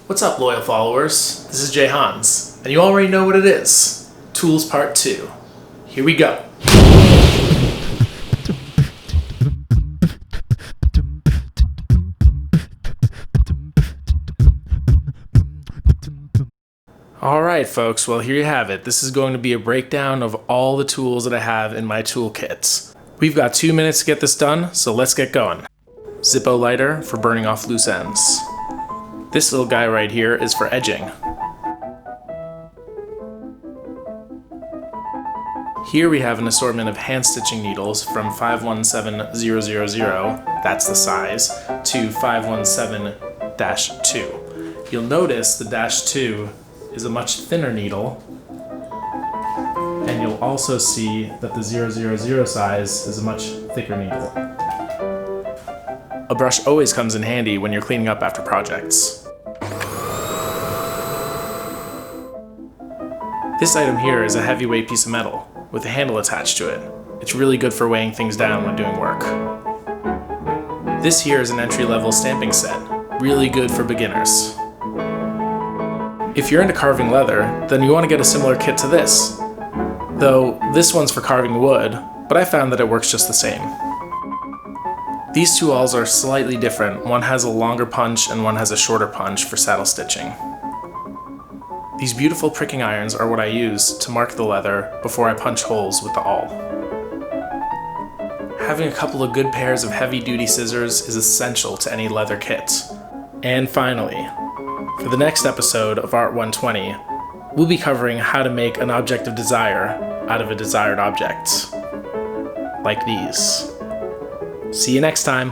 What's up, loyal followers? This is Jay Hans, and you already know what it is. Tools Part 2. Here we go. Alright folks, well here you have it. This is going to be a breakdown of all the tools that I have in my toolkit. We've got 2 minutes to get this done, so let's get going. Zippo lighter for burning off loose ends. This little guy right here is for edging. Here we have an assortment of hand stitching needles from 517000, that's the size, to 517-2. You'll notice the -2 is a much thinner needle, and you'll also see that the 000 size is a much thicker needle. A brush always comes in handy when you're cleaning up after projects. This item here is a heavyweight piece of metal with a handle attached to it. It's really good for weighing things down when doing work. This here is an entry-level stamping set, really good for beginners. If you're into carving leather, then you want to get a similar kit to this. Though this one's for carving wood, but I found that it works just the same. These two awls are slightly different. One has a longer punch and one has a shorter punch for saddle stitching. These beautiful pricking irons are what I use to mark the leather before I punch holes with the awl. Having a couple of good pairs of heavy-duty scissors is essential to any leather kit. And finally, for the next episode of Art120, we'll be covering how to make an object of desire out of a desired object. Like these. See you next time!